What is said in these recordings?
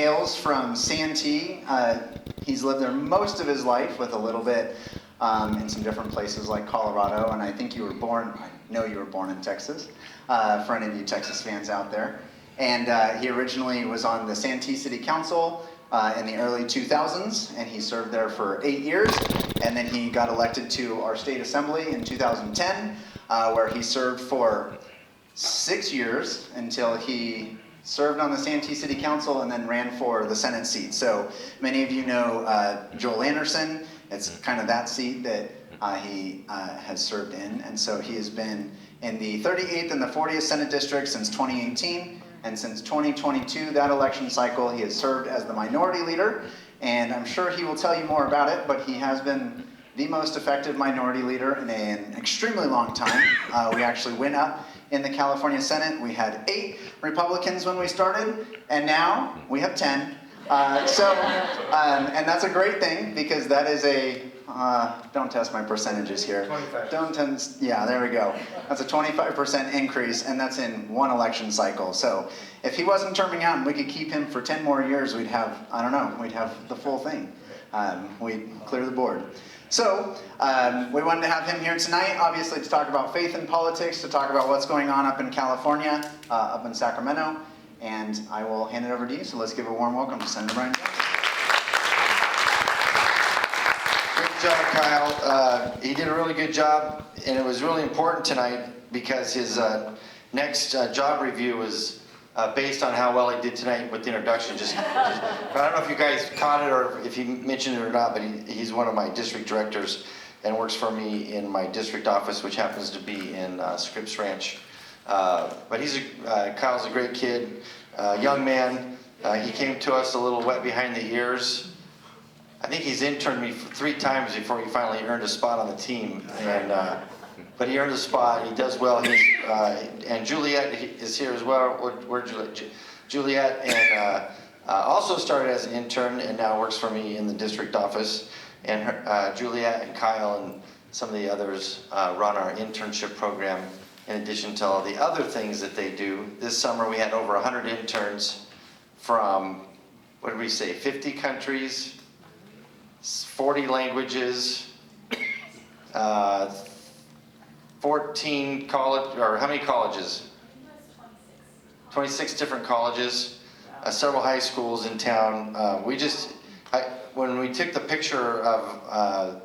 hails from Santee. He's lived there most of his life, with a little bit in some different places like Colorado, and I think you were born, I know you were born in Texas, for any of you Texas fans out there. And he originally was on the Santee City Council in the early 2000s, and he served there for 8 years, and then he got elected to our state assembly in 2010, where he served for 6 years until he served on the Santee City Council and then ran for the Senate seat. So many of you know Joel Anderson. It's kind of that seat that he has served in. And so he has been in the 38th and the 40th Senate District since 2018. And since 2022, that election cycle, he has served as the minority leader. And I'm sure he will tell you more about it, but he has been the most effective minority leader in an extremely long time. We actually went up in the California Senate. We had 8 Republicans when we started, and now we have 10. And that's a great thing, because that is a, don't test my percentages here. 25. Yeah, there we go. That's a 25% increase, and that's in one election cycle. So if he wasn't terming out and we could keep him for 10 more years, we'd have, I don't know, we'd have the full thing. We'd clear the board. So we wanted to have him here tonight, obviously, to talk about faith and politics, to talk about what's going on up in California, up in Sacramento. And I will hand it over to you, so let's give a warm welcome to Senator Brian Jones. Great job, Kyle. He did a really good job, and it was really important tonight because his next job review was based on how well he did tonight with the introduction. I don't know if you guys caught it or if he mentioned it or not, but he's one of my district directors and works for me in my district office, which happens to be in Scripps Ranch. But Kyle's a great kid, young man. He came to us a little wet behind the ears. I think he's interned me 3 times before he finally earned a spot on the team. But he earned a spot. He does well. And Juliet is here as well. Where's Juliet? Juliet also started as an intern and now works for me in the district office. And Juliet and Kyle and some of the others run our internship program, in addition to all the other things that they do. This summer we had over 100 interns from, what did we say, 50 countries, 40 languages, 14 college, or how many colleges? 26 different colleges, several high schools in town. When we took the picture of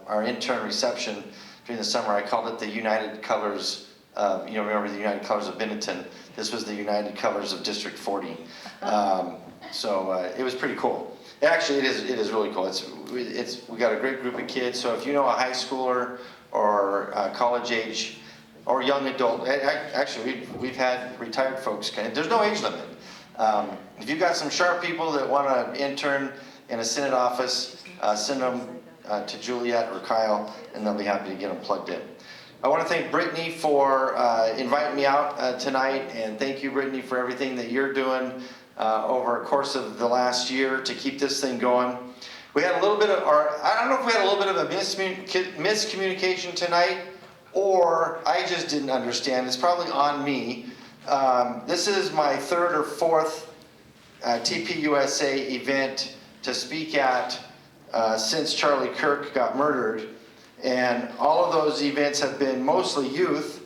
our intern reception during the summer, I called it the United Colors. Remember the United Colors of Benetton? This was the United Colors of District 40. It was pretty cool. Actually, it is really cool. We got a great group of kids. So if you know a high schooler or college age or young adult, actually we've had retired folks. There's no age limit. If you've got some sharp people that want to intern in a Senate office, send them to Juliet or Kyle, and they'll be happy to get them plugged in. I want to thank Brittany for inviting me out tonight, and thank you, Brittany, for everything that you're doing over a course of the last year to keep this thing going. We had a little bit of, I don't know if we had a little bit of a miscommunication tonight, or I just didn't understand. It's probably on me. This is my 3rd or 4th TPUSA event to speak at since Charlie Kirk got murdered. And all of those events have been mostly youth.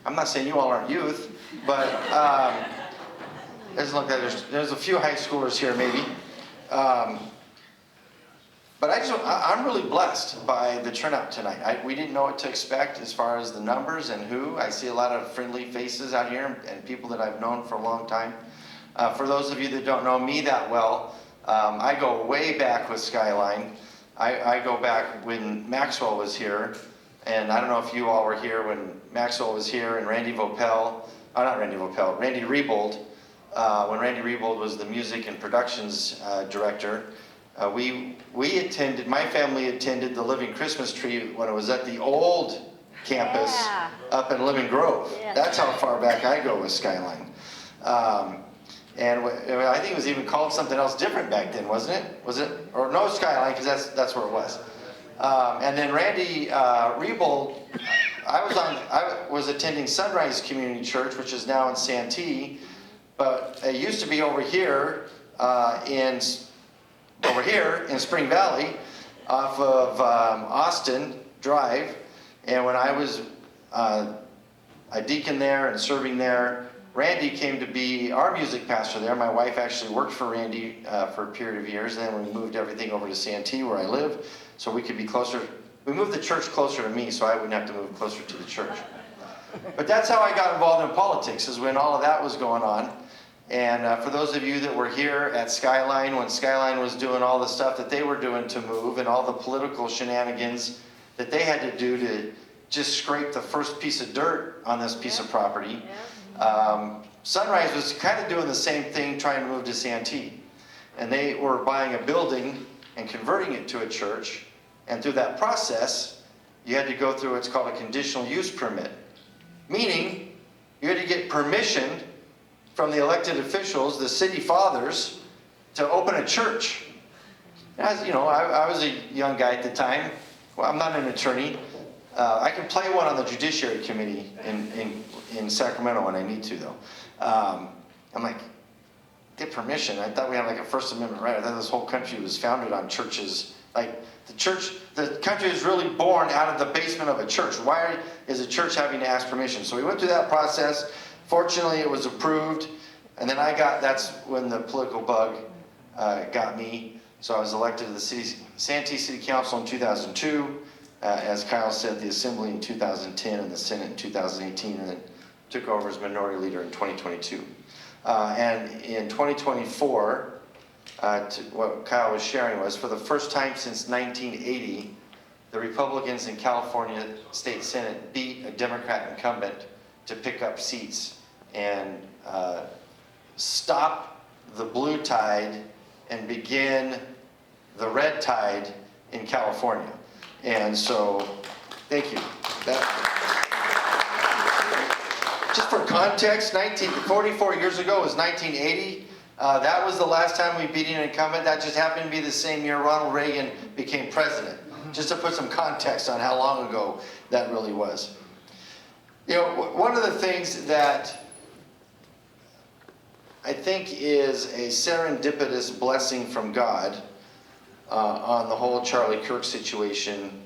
I'm not saying you all aren't youth, but there's a few high schoolers here maybe. But I'm really blessed by the turnout tonight. We didn't know what to expect as far as the numbers and who. I see a lot of friendly faces out here and people that I've known for a long time. For those of you that don't know me that well, I go way back with Skyline. I go back when Maxwell was here, and I don't know if you all were here when Maxwell was here, and Randy Rebold, when Randy Rebold was the music and productions director. My family attended the Living Christmas Tree when it was at the old campus up in Lemon Grove. Yeah. That's how far back I go with Skyline. And I think it was even called something else different back then, wasn't it? Was it? Or no, Skyline, because that's where it was. And then Randy Rebold, I was attending Sunrise Community Church, which is now in Santee, but it used to be over here over here in Spring Valley off of Austin Drive. And when I was a deacon there and serving there, Randy came to be our music pastor there. My wife actually worked for Randy for a period of years, and then we moved everything over to Santee where I live so we could be closer. We moved the church closer to me so I wouldn't have to move closer to the church. But that's how I got involved in politics, is when all of that was going on. And for those of you that were here at Skyline, when Skyline was doing all the stuff that they were doing to move and all the political shenanigans that they had to do to just scrape the first piece of dirt on this piece of property, Sunrise was kind of doing the same thing, trying to move to Santee. And they were buying a building and converting it to a church. And through that process, you had to go through what's called a conditional use permit. Meaning, you had to get permission from the elected officials, the city fathers, to open a church. As you know, I was a young guy at the time. Well, I'm not an attorney. I can play one on the Judiciary Committee in Sacramento when I need to, though. I'm like, get permission. I thought we had like a First Amendment right. I thought this whole country was founded on churches. Like the country is really born out of the basement of a church. Why is a church having to ask permission? So we went through that process. Fortunately, it was approved. And then that's when the political bug got me. So I was elected to the Santee City Council in 2002. As Kyle said, the Assembly in 2010 and the Senate in 2018, and then took over as Minority Leader in 2022. And in 2024, what Kyle was sharing was, for the first time since 1980, the Republicans in California State Senate beat a Democrat incumbent to pick up seats and stop the blue tide and begin the red tide in California. And so, thank you. Just for context, 44 years ago was 1980. That was the last time we beat an incumbent. That just happened to be the same year Ronald Reagan became president. Just to put some context on how long ago that really was. You know, one of the things that I think is a serendipitous blessing from God on the whole Charlie Kirk situation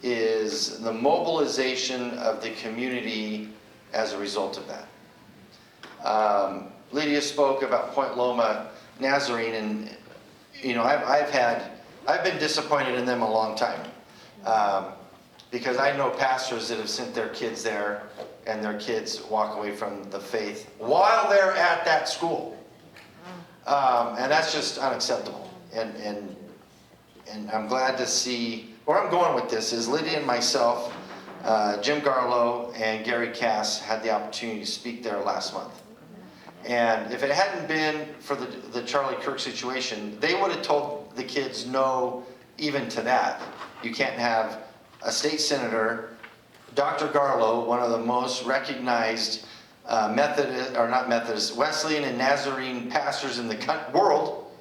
is the mobilization of the community as a result of that. Lydia spoke about Point Loma Nazarene, and you know, I've been disappointed in them a long time because I know pastors that have sent their kids there and their kids walk away from the faith while they're at that school, and that's just unacceptable. And I'm glad to see, where I'm going with this is Lydia and myself, Jim Garlow and Gary Cass had the opportunity to speak there last month. And if it hadn't been for the Charlie Kirk situation, they would have told the kids no even to that. You can't have a state senator, Dr. Garlow, one of the most recognized Wesleyan and Nazarene pastors in the world,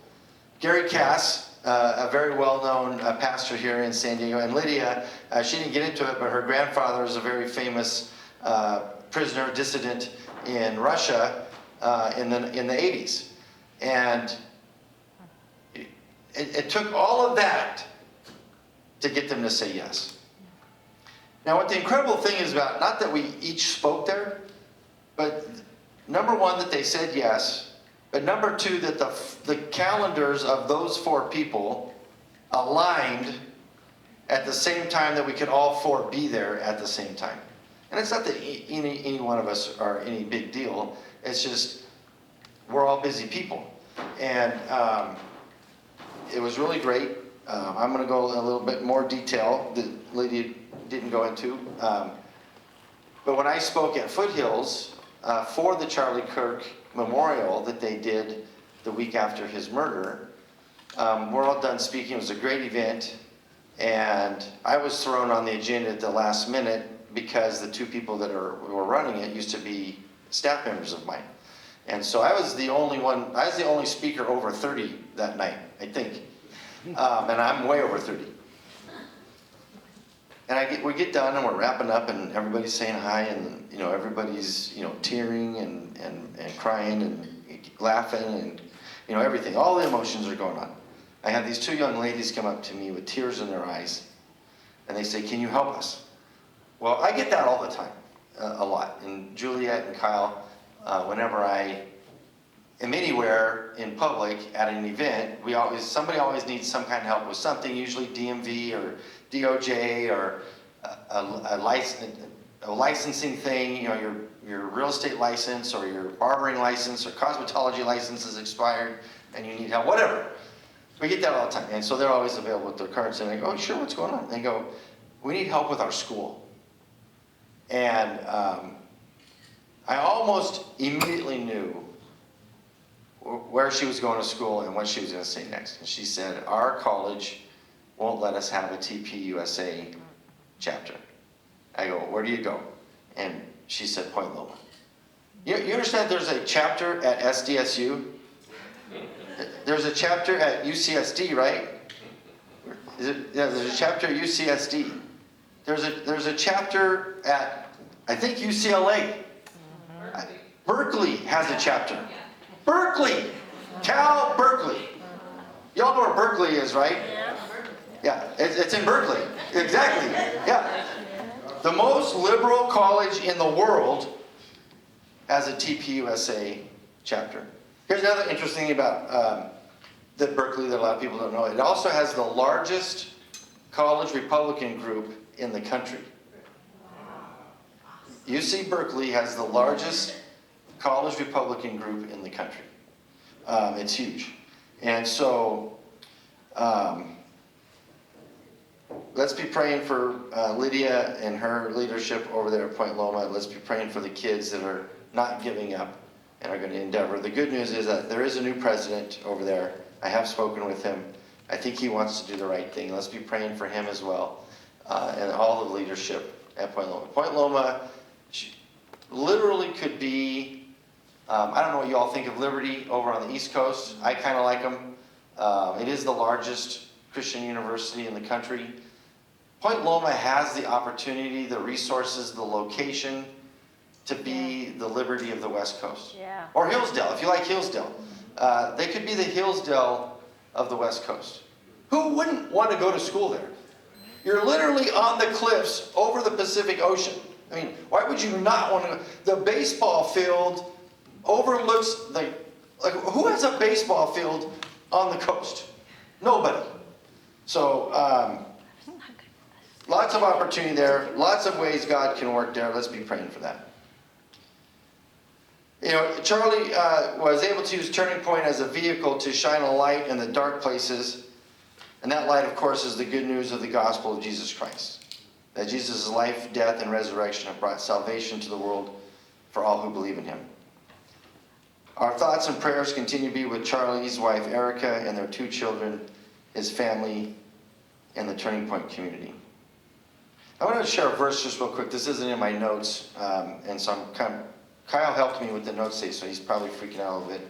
Gary Cass, a very well-known pastor here in San Diego, and Lydia, she didn't get into it, but her grandfather is a very famous prisoner, dissident in Russia in the 80s. And it took all of that to get them to say yes. Now, what the incredible thing is about, not that we each spoke there, but number one, that they said yes, but number two, that the calendars of those four people aligned at the same time, that we could all four be there at the same time. And it's not that any one of us are any big deal. It's just we're all busy people. And it was really great. I'm going to go a little bit more detail that Lydia didn't go into. But when I spoke at Foothills for the Charlie Kirk memorial that they did the week after his murder, we're all done speaking. It was a great event. And I was thrown on the agenda at the last minute because the two people that were running it used to be staff members of mine. And so I was the only speaker over 30 that night, I think. And I'm way over 30. And we get done and we're wrapping up and everybody's saying hi, and you know, everybody's, you know, tearing and crying and laughing, and everything. All the emotions are going on. I had these two young ladies come up to me with tears in their eyes, and they say, can you help us? Well, I get that all the time, a lot. And Juliet and Kyle, whenever I am anywhere in public at an event, somebody always needs some kind of help with something, usually DMV or DOJ or a licensing thing, your real estate license or your barbering license or cosmetology license is expired and you need help, whatever. We get that all the time. And so they're always available with their cards, and I go, oh, sure, what's going on? And they go, we need help with our school. And I almost immediately knew where she was going to school and what she was going to say next. And she said, our college won't let us have a TPUSA chapter. I go, where do you go? And she said, Point Loma. You understand there's a chapter at SDSU? There's a chapter at UCSD, right? Yeah, there's a chapter at UCSD. There's a chapter at, I think, UCLA. Berkeley has a chapter. Berkeley! Cal Berkeley. Y'all know where Berkeley is, right? Yeah, it's in Berkeley. Exactly. Yeah. The most liberal college in the world has a TPUSA chapter. Here's another interesting thing about that Berkeley that a lot of people don't know. It also has the largest college Republican group in the country. UC Berkeley has the largest college Republican group in the country. It's huge. And so let's be praying for Lydia and her leadership over there at Point Loma. Let's be praying for the kids that are not giving up and are going to endeavor. The good news is that there is a new president over there. I have spoken with him. I think he wants to do the right thing. Let's be praying for him as well, and all the leadership at Point Loma. Point Loma literally could be, I don't know what you all think of Liberty over on the East Coast. I kind of like them. It is the largest Christian university in the country. Point Loma has the opportunity, the resources, the location to be the Liberty of the West Coast. Yeah. Or Hillsdale, if you like Hillsdale. They could be the Hillsdale of the West Coast. Who wouldn't want to go to school there? You're literally on the cliffs over the Pacific Ocean. I mean, why would you not want to? The baseball field overlooks who has a baseball field on the coast? Nobody. So lots of opportunity there. Lots of ways God can work there. Let's be praying for that. Charlie was able to use Turning Point as a vehicle to shine a light in the dark places. And that light, of course, is the good news of the gospel of Jesus Christ. That Jesus' life, death, and resurrection have brought salvation to the world for all who believe in him. Our thoughts and prayers continue to be with Charlie's wife, Erica, and their 2 children, his family, and the Turning Point community. I want to share a verse just real quick. This isn't in my notes, and so Kyle helped me with the notes today, so he's probably freaking out a little bit,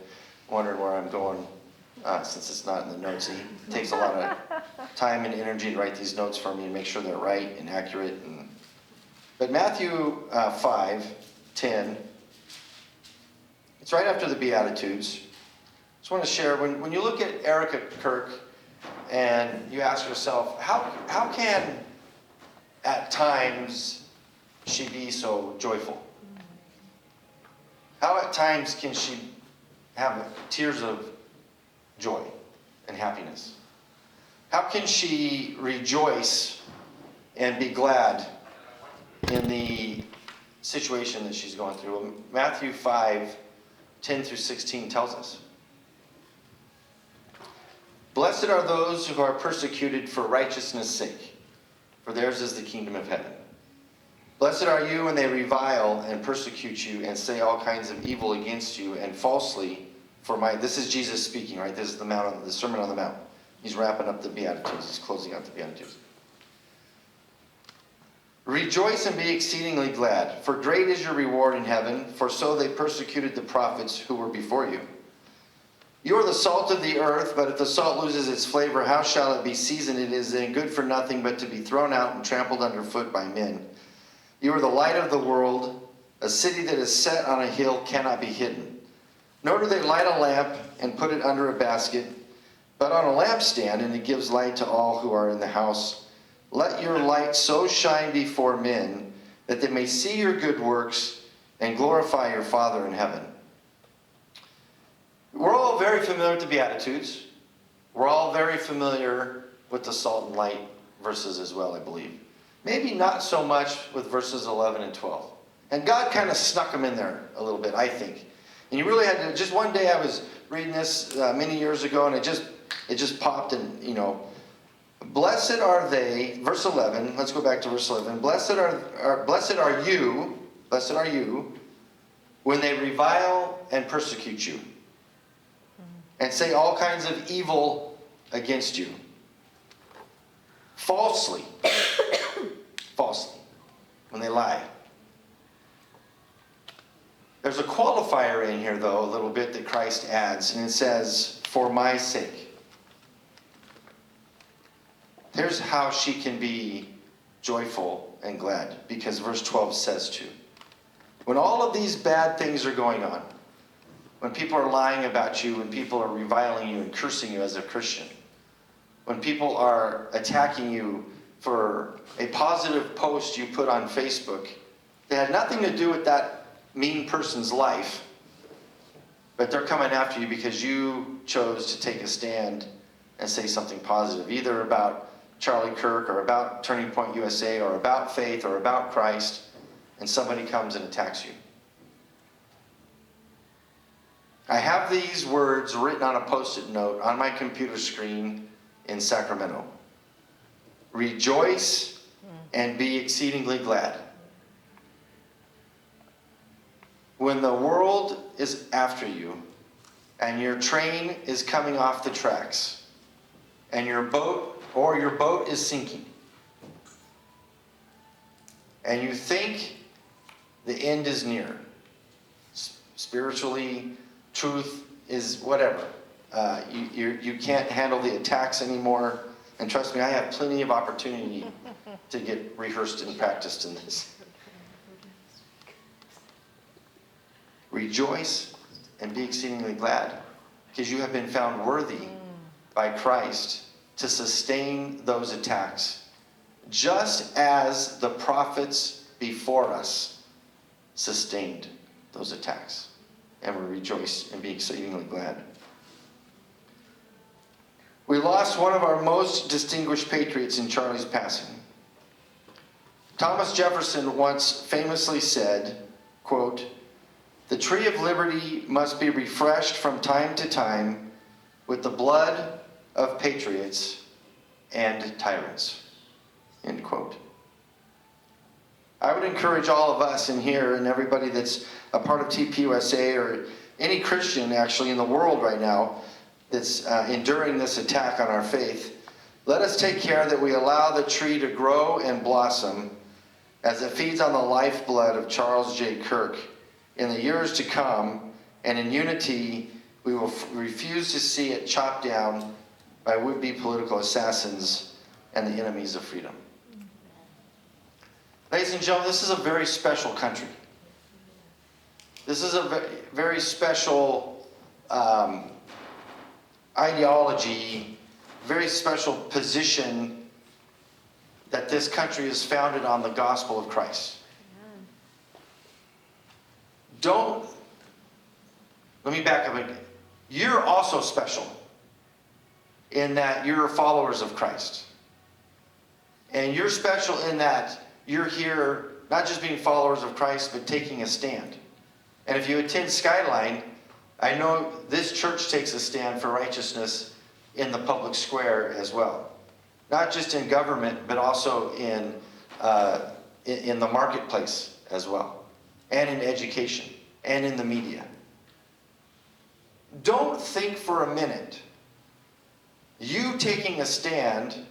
wondering where I'm going, since it's not in the notes. He takes a lot of time and energy to write these notes for me and make sure they're right and accurate. But Matthew 5:10, it's right after the Beatitudes. Just want to share, when you look at Erica Kirk and you ask yourself, how can at times she be so joyful? How at times can she have tears of joy and happiness? How can she rejoice and be glad in the situation that she's going through? Well, Matthew 5:10-16 tells us. Blessed are those who are persecuted for righteousness' sake, for theirs is the kingdom of heaven. Blessed are you when they revile and persecute you and say all kinds of evil against you and falsely for my... This is Jesus speaking, right? This is the Sermon on the Mount. He's wrapping up the Beatitudes. He's closing out the Beatitudes. Rejoice and be exceedingly glad, for great is your reward in heaven, for so they persecuted the prophets who were before you. You are the salt of the earth, but if the salt loses its flavor, how shall it be seasoned? It is then good for nothing but to be thrown out and trampled underfoot by men. You are the light of the world. A city that is set on a hill cannot be hidden. Nor do they light a lamp and put it under a basket, but on a lampstand, and it gives light to all who are in the house. Let your light so shine before men that they may see your good works and glorify your Father in heaven. We're all very familiar with the Beatitudes. We're all very familiar with the salt and light verses as well, I believe. Maybe not so much with verses 11 and 12. And God kind of snuck them in there a little bit, I think. And you really had to, just one day I was reading this many years ago, and it just popped, and, you know, blessed are they, verse 11, let's go back to verse 11. Blessed are you when they revile and persecute you and say all kinds of evil against you. Falsely, when they lie. There's a qualifier in here, though, a little bit that Christ adds, and it says, for my sake. Here's how she can be joyful and glad, because verse 12 says to. When all of these bad things are going on, when people are lying about you, when people are reviling you and cursing you as a Christian, when people are attacking you for a positive post you put on Facebook that had nothing to do with that mean person's life, but they're coming after you because you chose to take a stand and say something positive, either about Charlie Kirk or about Turning Point USA or about faith or about Christ, and somebody comes and attacks you. I have these words written on a post-it note on my computer screen in Sacramento. Rejoice and be exceedingly glad. When the world is after you and your train is coming off the tracks and your boat is sinking and you think the end is near, spiritually, truth is whatever. You can't handle the attacks anymore. And trust me, I have plenty of opportunity to get rehearsed and practiced in this. Rejoice and be exceedingly glad, because you have been found worthy by Christ to sustain those attacks, just as the prophets before us sustained those attacks. And we rejoice and be exceedingly glad. We lost one of our most distinguished patriots in Charlie's passing. Thomas Jefferson once famously said, quote, "The tree of liberty must be refreshed from time to time with the blood of patriots and tyrants." End quote. I would encourage all of us in here and everybody that's a part of TPUSA or any Christian actually in the world right now that's enduring this attack on our faith, let us take care that we allow the tree to grow and blossom as it feeds on the lifeblood of Charles J. Kirk in the years to come, and in unity we will refuse to see it chopped down by would-be political assassins and the enemies of freedom. Ladies and gentlemen, this is a very special country. This is a very special ideology, very special position that this country is founded on the gospel of Christ. Let me back up again. You're also special in that you're followers of Christ. And you're special in that you're here not just being followers of Christ, but taking a stand. And if you attend Skyline, I know this church takes a stand for righteousness in the public square as well. Not just in government, but also in the marketplace as well. And in education. And in the media. Don't think for a minute you taking a stand,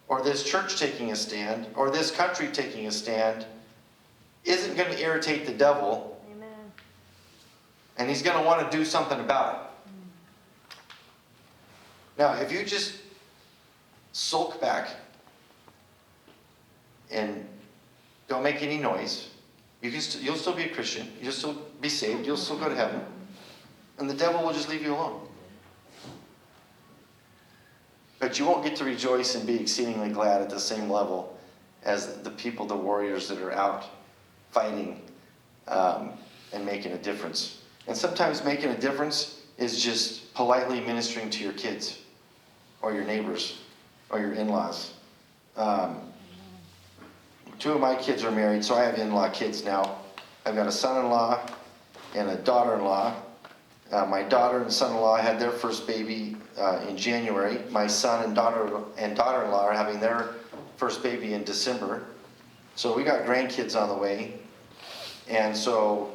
or this church taking a stand, or this country taking a stand isn't going to irritate the devil. Amen. And he's going to want to do something about it. Now, if you just sulk back and don't make any noise, you'll still be a Christian. You'll still be saved. You'll still go to heaven. and the devil will just leave you alone. But you won't get to rejoice and be exceedingly glad at the same level as the people, the warriors that are out fighting and making a difference. And sometimes making a difference is just politely ministering to your kids or your neighbors or your in-laws. Two of my kids are married, so I have in-law kids now. I've got a son-in-law and a daughter-in-law. My daughter and son-in-law had their first baby in January. My son and daughter-in-law are having their first baby in December. So we got grandkids on the way. And so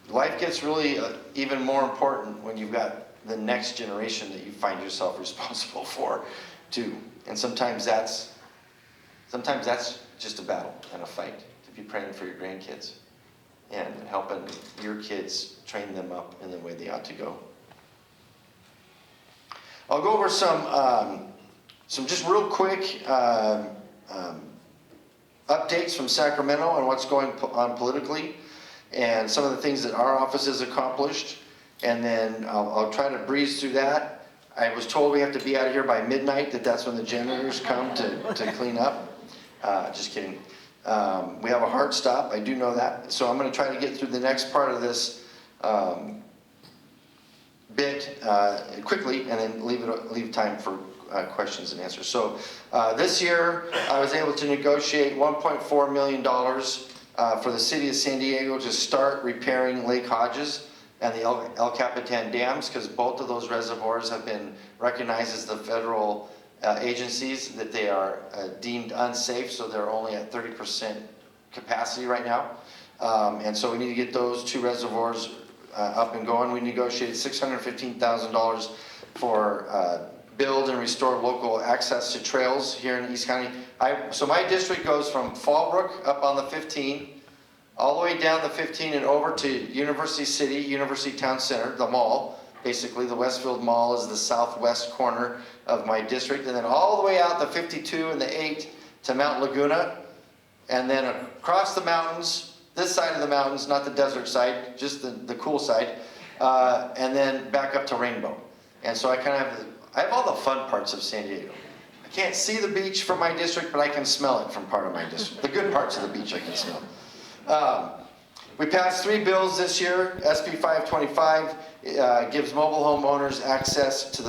life gets really even more important when you've got the next generation that you find yourself responsible for too. And sometimes that's just a battle and a fight, to be praying for your grandkids and helping your kids train them up in the way they ought to go. I'll go over some just real quick updates from Sacramento on what's going on politically and some of the things that our office has accomplished. And then I'll try to breeze through that. I was told we have to be out of here by midnight, that's when the janitors come to clean up. Just kidding. We have a hard stop, I do know that. So I'm going to try to get through the next part of this bit quickly and then leave time for questions and answers. So this year I was able to negotiate $1.4 million for the city of San Diego to start repairing Lake Hodges and the El Capitan dams, because both of those reservoirs have been recognized as the federal agencies that they are deemed unsafe, so they're only at 30% capacity right now. And so we need to get those two reservoirs up and going. We negotiated $615,000 for build and restore local access to trails here in East County. So my district goes from Fallbrook up on the 15, all the way down the 15 and over to University City, University Town Center, the mall. Basically, the Westfield Mall is the southwest corner of my district, and then all the way out the 52 and the 8 to Mount Laguna, and then across the mountains, this side of the mountains, not the desert side, just the cool side, and then back up to Rainbow. And so I have all the fun parts of San Diego. I can't see the beach from my district, but I can smell it from part of my district. The good parts of the beach I can smell. We passed 3 bills this year. SB 525 gives mobile home owners access to the